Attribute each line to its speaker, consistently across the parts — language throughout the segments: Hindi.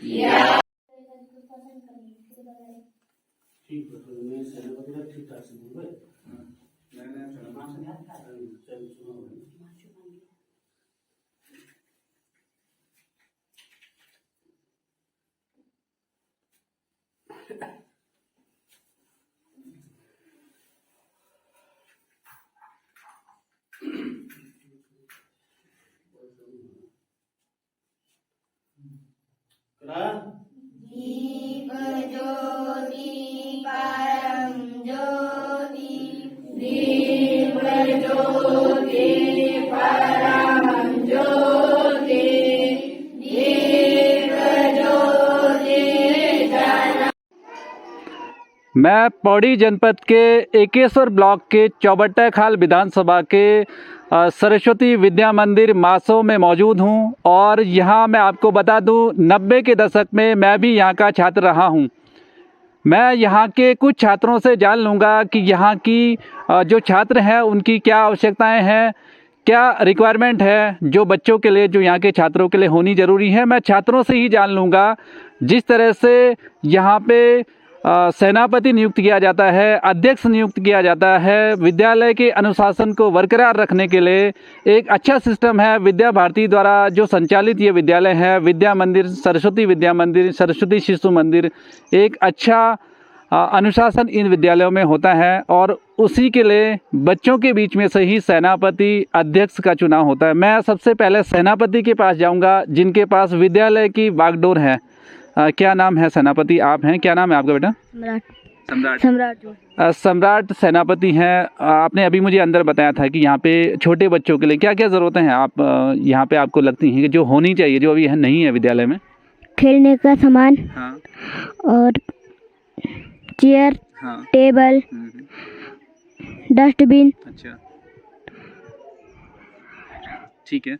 Speaker 1: ठीक है, तो मैं सेनापति का ठीक ठाक से बोल
Speaker 2: दीप ज्योति परम ज्योति, दीप ज्योति परम ज्योति, दीप ज्योति जन।
Speaker 3: मैं पौड़ी जनपद के एकेश्वर ब्लॉक के चौबट्टा खाल विधानसभा के सरस्वती विद्या मंदिर मासो में मौजूद हूं और यहां मैं आपको बता दूं 90 के दशक में मैं भी यहां का छात्र रहा हूं। मैं यहां के कुछ छात्रों से जान लूँगा कि यहां की जो छात्र हैं उनकी क्या आवश्यकताएं हैं, क्या रिक्वायरमेंट है जो बच्चों के लिए, जो यहाँ के छात्रों के लिए होनी ज़रूरी है। मैं छात्रों से ही जान लूँगा। जिस तरह से यहाँ पे सेनापति नियुक्त किया जाता है, अध्यक्ष नियुक्त किया जाता है, विद्यालय के अनुशासन को बरकरार रखने के लिए एक अच्छा सिस्टम है। विद्या भारती द्वारा जो संचालित ये विद्यालय है, विद्या मंदिर, सरस्वती विद्या मंदिर, सरस्वती शिशु मंदिर, एक अच्छा अनुशासन इन विद्यालयों में होता है और उसी के लिए बच्चों के बीच में से ही सेनापति अध्यक्ष का चुनाव होता है। मैं सबसे पहले सेनापति के पास जाऊंगा जिनके पास विद्यालय की बागडोर है। क्या नाम है सेनापति? आप हैं, क्या नाम है आपका बेटा? सम्राट सेनापति हैं। आपने अभी मुझे अंदर बताया था कि यहाँ पे छोटे बच्चों के लिए क्या क्या ज़रूरतें हैं आप यहाँ पे आपको लगती हैं कि जो होनी चाहिए, जो अभी नहीं है विद्यालय में?
Speaker 4: खेलने का सामान,
Speaker 3: हाँ,
Speaker 4: और चेयर,
Speaker 3: हाँ,
Speaker 4: टेबल, डस्टबिन।
Speaker 3: अच्छा, ठीक है।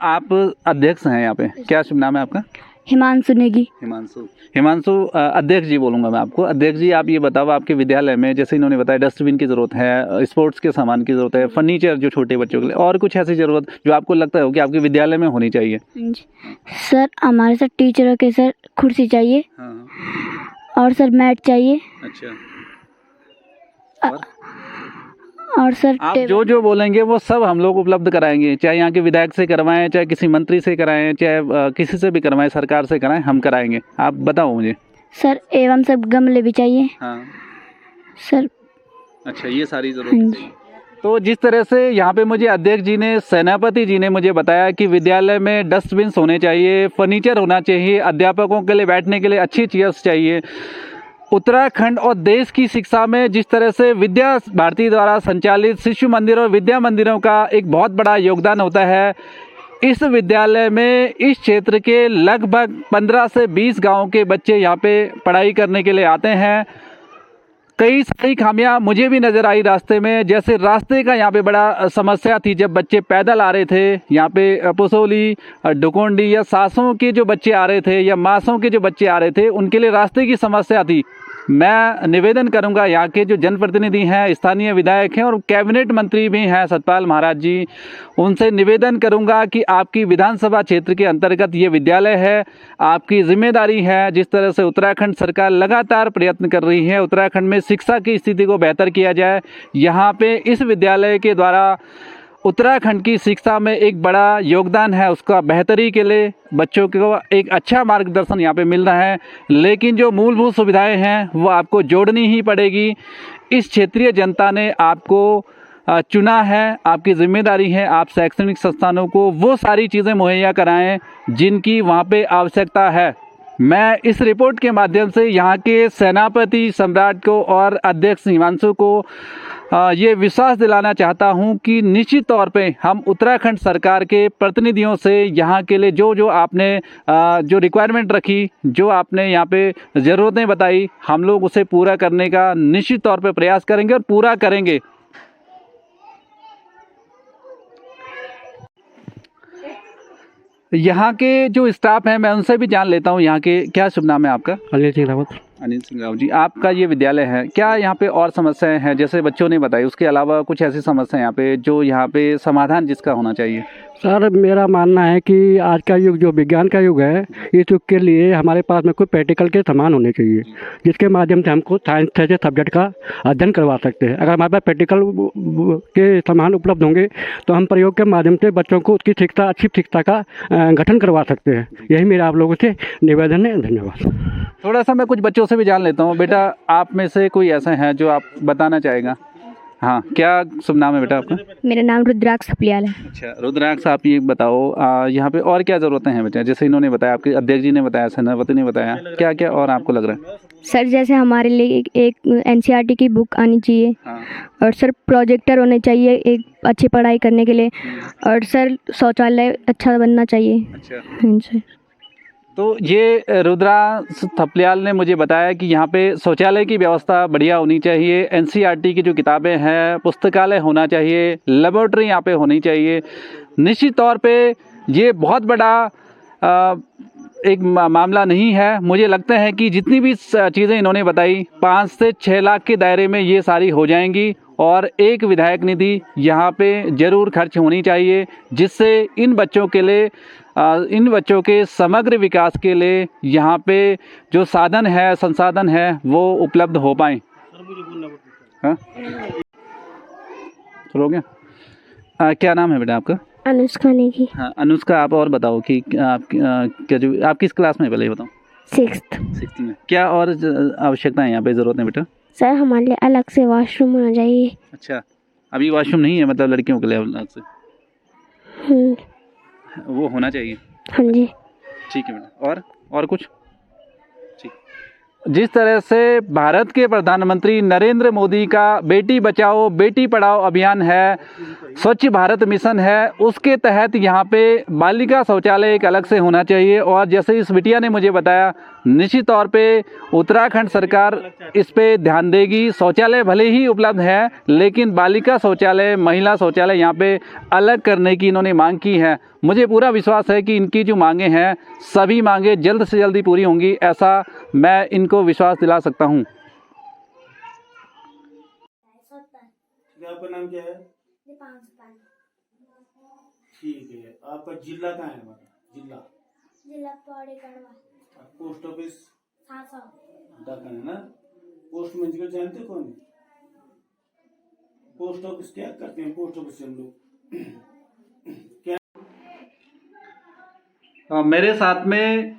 Speaker 3: आप अध्यक्ष हैं यहाँ पे, क्या शुभ नाम है आपका?
Speaker 4: हिमांशु नेगी।
Speaker 3: हिमांशु अध्यक्ष जी बोलूँगा मैं आपको। अध्यक्ष जी, आप ये बताओ, आपके विद्यालय में जैसे इन्होंने बताया डस्टबिन की ज़रूरत है, स्पोर्ट्स के सामान की ज़रूरत है, फर्नीचर जो छोटे बच्चों के लिए, और कुछ ऐसी ज़रूरत जो आपको लगता है कि आपके विद्यालय में होनी चाहिए?
Speaker 4: सर हमारे सर टीचरों के सर कुर्सी चाहिए।
Speaker 3: हाँ,
Speaker 4: और सर मैट चाहिए।
Speaker 3: अच्छा,
Speaker 4: और सर
Speaker 3: आप जो बोलेंगे वो सब हम लोग उपलब्ध कराएंगे, चाहे यहाँ के विधायक से करवाएं, चाहे किसी मंत्री से कराएं, चाहे किसी से भी करवाएं, सरकार से कराएं, हम कराएंगे। आप बताओ मुझे।
Speaker 4: सर एवं सब गमले भी चाहिए।
Speaker 3: हाँ
Speaker 4: सर।
Speaker 3: अच्छा, ये सारी जरूरत है। तो जिस तरह से यहाँ पे मुझे अध्यक्ष जी ने, सेनापति जी ने मुझे बताया कि विद्यालय में डस्टबिन होने चाहिए, फर्नीचर होना चाहिए, अध्यापकों के लिए बैठने के लिए अच्छी चेयर्स चाहिए। उत्तराखंड और देश की शिक्षा में जिस तरह से विद्या भारती द्वारा संचालित शिशु मंदिर और विद्या मंदिरों का एक बहुत बड़ा योगदान होता है, इस विद्यालय में इस क्षेत्र के लगभग 15 से 20 गांवों के बच्चे यहाँ पे पढ़ाई करने के लिए आते हैं। कई सारी खामियां मुझे भी नज़र आई रास्ते में, जैसे रास्ते का यहाँ पे बड़ा समस्या थी। जब बच्चे पैदल आ रहे थे यहाँ पे पुसोली, डुकोंडी या सासों के जो बच्चे आ रहे थे या मासों के जो बच्चे आ रहे थे, उनके लिए रास्ते की समस्या थी। मैं निवेदन करूंगा, यहाँ के जो जनप्रतिनिधि हैं, स्थानीय विधायक हैं और कैबिनेट मंत्री भी हैं सतपाल महाराज जी, उनसे निवेदन करूंगा कि आपकी विधानसभा क्षेत्र के अंतर्गत ये विद्यालय है, आपकी जिम्मेदारी है। जिस तरह से उत्तराखंड सरकार लगातार प्रयत्न कर रही है उत्तराखंड में शिक्षा की स्थिति को बेहतर किया जाए, यहाँ पे इस विद्यालय के द्वारा उत्तराखंड की शिक्षा में एक बड़ा योगदान है। उसका बेहतरी के लिए बच्चों को एक अच्छा मार्गदर्शन यहाँ पे मिल रहा है, लेकिन जो मूलभूत सुविधाएं हैं वो आपको जोड़नी ही पड़ेगी। इस क्षेत्रीय जनता ने आपको चुना है, आपकी जिम्मेदारी है आप शैक्षणिक संस्थानों को वो सारी चीज़ें मुहैया कराएं जिनकी वहाँ पे आवश्यकता है। मैं इस रिपोर्ट के माध्यम से यहाँ के सेनापति सम्राट को और अध्यक्ष हिमांशु को ये विश्वास दिलाना चाहता हूँ कि निश्चित तौर पे हम उत्तराखंड सरकार के प्रतिनिधियों से यहाँ के लिए जो आपने जो रिक्वायरमेंट रखी, जो आपने यहाँ पे ज़रूरतें बताई, हम लोग उसे पूरा करने का निश्चित तौर पे प्रयास करेंगे और पूरा करेंगे। यहाँ के जो स्टाफ हैं मैं उनसे भी जान लेता हूँ। यहाँ के, क्या शुभ नाम है आपका?
Speaker 5: अनिल सिंह रावत।
Speaker 3: अनिल सिंह रावत जी, आपका ये विद्यालय है, क्या यहाँ पे और समस्याएं हैं? जैसे बच्चों ने बताई, उसके अलावा कुछ ऐसी समस्या यहाँ पे जो यहाँ पे समाधान जिसका होना चाहिए?
Speaker 5: सर मेरा मानना है कि आज का युग जो विज्ञान का युग है, इस युग के लिए हमारे पास में कोई प्रैक्टिकल के सामान होने चाहिए, जिसके माध्यम से हमको साइंस जैसे सब्जेक्ट का अध्ययन करवा सकते हैं। अगर हमारे पास प्रैक्टिकल के सामान उपलब्ध होंगे तो हम प्रयोग के माध्यम से बच्चों को उसकी शिक्षा, अच्छी शिक्षा का गठन करवा सकते हैं। यही मेरा आप लोगों से निवेदन है। धन्यवाद।
Speaker 3: थोड़ा सा मैं कुछ बच्चों से भी जान लेता हूँ। बेटा, आप में से कोई ऐसा है जो आप बताना चाहेगा? हाँ, क्या शुभ नाम है बेटा आपका?
Speaker 4: मेरा नाम रुद्राक्ष सपलियाल है।
Speaker 3: अच्छा रुद्राक्ष, आप ये बताओ यहाँ पे और क्या ज़रूरतें हैं बेटा? जैसे इन्होंने बताया, आपके अध्यक्ष जी ने बताया, सेनापति ने बताया, क्या क्या और आपको लग रहा है?
Speaker 4: सर जैसे हमारे लिए एक एनसीईआरटी की बुक आनी चाहिए।
Speaker 3: हाँ।
Speaker 4: और सर प्रोजेक्टर होने चाहिए एक अच्छी पढ़ाई करने के लिए। और सर शौचालय अच्छा बनना चाहिए।
Speaker 3: अच्छा।
Speaker 4: हाँ सर।
Speaker 3: तो ये रुद्राक्ष थपलियाल ने मुझे बताया कि यहाँ पे शौचालय की व्यवस्था बढ़िया होनी चाहिए, एनसीईआरटी की जो किताबें हैं, पुस्तकालय होना चाहिए, लेबोरेटरी यहाँ पे होनी चाहिए। निश्चित तौर पे ये बहुत बड़ा एक मामला नहीं है। मुझे लगता है कि जितनी भी चीज़ें इन्होंने बताई 5 से 6 लाख के दायरे में ये सारी हो जाएंगी और एक विधायक निधि यहाँ पे ज़रूर खर्च होनी चाहिए, जिससे इन बच्चों के लिए इन बच्चों के समग्र विकास के लिए यहाँ पे जो साधन है, संसाधन है, वो उपलब्ध हो पाएँ। हाँ, हो गया। क्या नाम है बेटा आपका?
Speaker 4: अनुष्का नेगी।
Speaker 3: हाँ अनुष्का, आप और बताओ कि आप क्या जो आप किस क्लास में, पहले ये बताओ।
Speaker 4: 6th
Speaker 3: में। क्या और आवश्यकताएं यहाँ पे ज़रूरत है बेटा?
Speaker 4: सर हमारे लिए अलग से वॉशरूम होना चाहिए।
Speaker 3: अच्छा, अभी वॉशरूम नहीं है, मतलब लड़कियों के लिए अलग से वो होना चाहिए।
Speaker 4: हाँ जी।
Speaker 3: ठीक है बेटा। और कुछ? ठीक। जिस तरह से भारत के प्रधानमंत्री नरेंद्र मोदी का बेटी बचाओ बेटी पढ़ाओ अभियान है, स्वच्छ भारत मिशन है, उसके तहत यहाँ पे बालिका शौचालय एक अलग से होना चाहिए। और जैसे इस बिटिया ने मुझे बताया, निश्चित तौर पे उत्तराखंड सरकार इस पे ध्यान देगी। शौचालय भले ही उपलब्ध है, लेकिन बालिका शौचालय, महिला शौचालय यहाँ पे अलग करने की इन्होंने मांग की है। मुझे पूरा विश्वास है कि इनकी जो मांगे हैं, सभी मांगे जल्द से जल्द पूरी होंगी, ऐसा मैं इनको विश्वास दिला सकता हूँ।
Speaker 1: आपका नाम क्या है? ठीक है। आपका जिला कहाँ है? जिला
Speaker 2: Pauri Garhwa.
Speaker 1: Post office
Speaker 2: 700
Speaker 1: darken है ना? पोस्ट मैनेजर जानते कौन है? पोस्ट ऑफिस क्या करते हैं? पोस्ट ऑफिस से हम लोग
Speaker 3: मेरे साथ में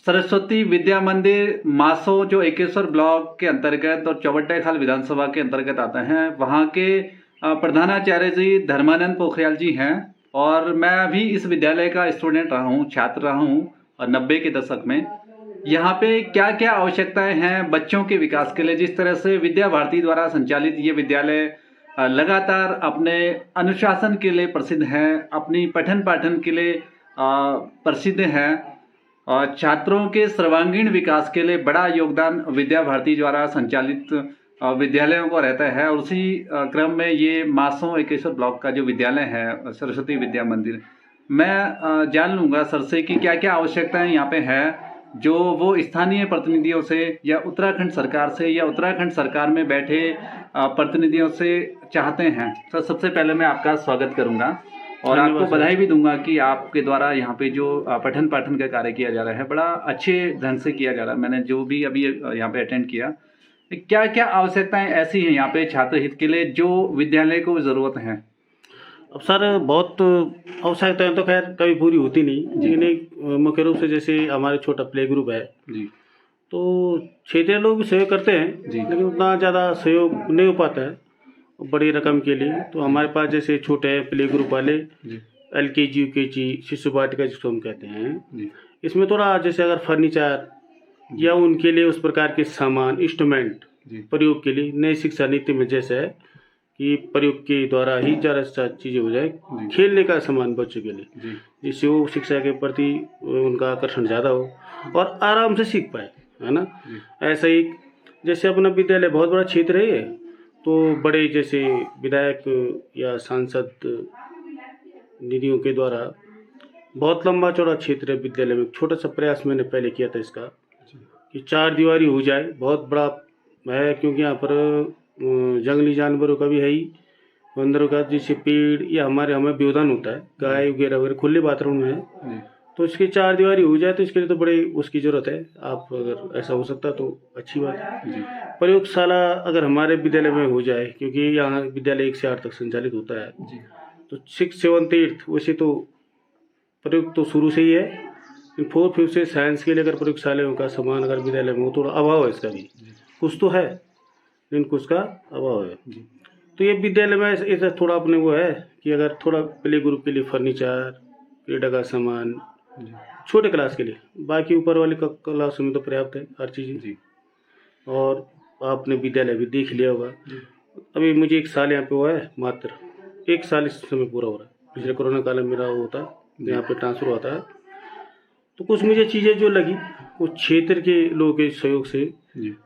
Speaker 3: सरस्वती विद्या मंदिर मासो, जो एकेश्वर ब्लॉक के अंतर्गत और चौबट्टेखाल विधानसभा के अंतर्गत आता है, वहाँ के प्रधानाचार्य जी धर्मानंद पोखरियाल जी हैं। और मैं अभी इस विद्यालय का स्टूडेंट रहा हूँ, छात्र रहा हूँ, और 90 के दशक में यहाँ पे क्या क्या आवश्यकताएं हैं बच्चों के विकास के लिए। जिस तरह से विद्या भारती द्वारा संचालित ये विद्यालय लगातार अपने अनुशासन के लिए प्रसिद्ध है, अपनी पठन पाठन के लिए प्रसिद्ध है, और छात्रों के सर्वांगीण विकास के लिए बड़ा योगदान विद्या भारती द्वारा संचालित विद्यालयों को रहता है। और उसी क्रम में ये मासो एकेश्वर ब्लॉक का जो विद्यालय है, सरस्वती विद्या मंदिर, मैं जान लूँगा सर से कि क्या क्या आवश्यकताएं यहाँ पे है, जो वो स्थानीय प्रतिनिधियों से या उत्तराखंड सरकार से या उत्तराखंड सरकार में बैठे प्रतिनिधियों से चाहते हैं। सर सबसे पहले मैं आपका स्वागत करूँगा और आपको बधाई भी दूंगा कि आपके द्वारा यहाँ पे जो पठन पाठन का कार्य किया जा रहा है, बड़ा अच्छे ढंग से किया जा रहा है। मैंने जो भी अभी यहाँ पे अटेंड किया, क्या क्या आवश्यकताएं ऐसी हैं यहाँ पे छात्र हित के लिए जो विद्यालय को ज़रूरत है?
Speaker 1: अब सर बहुत आवश्यकताएं तो खैर कभी पूरी होती नहीं, लेकिन मुख्य रूप से जैसे हमारे छोटा प्ले ग्रुप है
Speaker 3: जी,
Speaker 1: तो क्षेत्रीय लोग भी सहयोग करते हैं
Speaker 3: जी,
Speaker 1: लेकिन उतना ज़्यादा सहयोग नहीं हो पाता है बड़ी रकम के लिए। तो हमारे पास जैसे छोटे प्ले ग्रुप वाले LKG UKG शिशु वाटिका जिसको हम कहते हैं, इसमें थोड़ा जैसे अगर फर्नीचर या उनके लिए उस प्रकार के सामान, इंस्ट्रूमेंट प्रयोग के लिए नई शिक्षा नीति में जैसे है कि प्रयोग के द्वारा ही ज़्यादा चीज़ें हो जाए, खेलने का सामान बच्चों के लिए, जिससे वो शिक्षा के प्रति उनका आकर्षण ज़्यादा हो और आराम से सीख पाए, है ना। ऐसा ही जैसे अपना विद्यालय बहुत बड़ा क्षेत्र है, तो बड़े जैसे विधायक या सांसद निधियों के द्वारा बहुत लंबा चौड़ा क्षेत्र है विद्यालय में। छोटा सा प्रयास मैंने पहले किया था इसका कि 4 दीवारी हो जाए, बहुत बड़ा है क्योंकि यहाँ पर जंगली जानवरों का भी है ही, बंदरों का जैसे पेड़ या हमें व्यवधान होता है, गाय वगैरह वगैरह खुले बाथरूम में है तो इसकी 4 दीवारी हो जाए तो इसके लिए तो बड़ी उसकी ज़रूरत है। आप अगर ऐसा हो सकता तो अच्छी बात है। प्रयोगशाला अगर हमारे विद्यालय में हो जाए, क्योंकि यहाँ विद्यालय 1 से 8 तक संचालित होता है, तो 6, 7, 8 वैसे तो प्रयोग तो शुरू से ही है, लेकिन 4, 5 से साइंस के लिए अगर प्रयोगशालाओं का सामान अगर विद्यालय में हो, थोड़ा अभाव है इसका भी, कुछ तो है लेकिन कुछ का अभाव है। तो ये विद्यालय में ऐसा थोड़ा अपने वो है कि अगर थोड़ा प्ले ग्रुप के लिए फर्नीचर, क्रीड़ा का सामान छोटे क्लास के लिए, बाकी ऊपर वाले क्लास में तो पर्याप्त है हर चीज़। और आपने विद्यालय भी देख लिया होगा, अभी मुझे 1 साल यहाँ पे हुआ है, मात्र 1 साल इस समय पूरा हो रहा है। पिछले कोरोना काल में मेरा वो होता है, यहाँ पे ट्रांसफ़र होता है, तो कुछ मुझे चीज़ें जो लगी वो क्षेत्र के लोगों के सहयोग से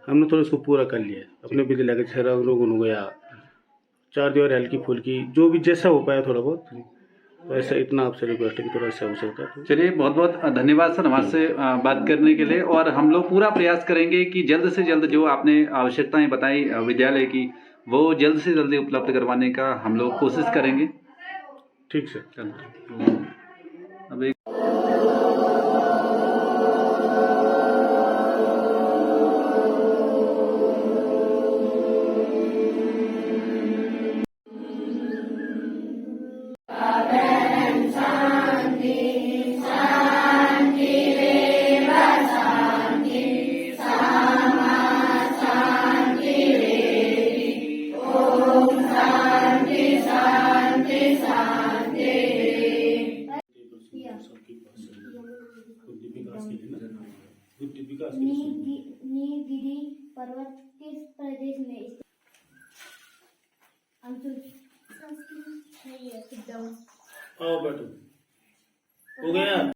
Speaker 1: हमने थोड़ा इसको पूरा कर लिया है। अपने विद्यालय के जैसे रंग रोगन हो गया, 4 दीवार हल्की फुल्की जो भी जैसा हो पाया थोड़ा बहुत, वैसा इतना आपसे रिक्वेस्ट है कि थोड़ा सा हो सकता है।
Speaker 3: चलिए, बहुत बहुत धन्यवाद सर हमारे से बात करने के लिए, और हम लोग पूरा प्रयास करेंगे कि जल्द से जल्द जो आपने आवश्यकताएं बताई विद्यालय की, वो जल्द से जल्द उपलब्ध करवाने का हम लोग कोशिश करेंगे।
Speaker 1: ठीक से
Speaker 3: अभी
Speaker 2: नीलगिरी पर्वत किस प्रदेश में स्थित?
Speaker 1: आओ बैठो, हो गया।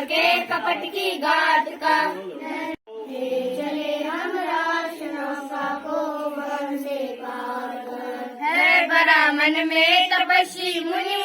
Speaker 2: के कपट की गात का चले हम राष्ट्रनौका को वन से पार कर। है बड़ा मन में तपस्वी मुनि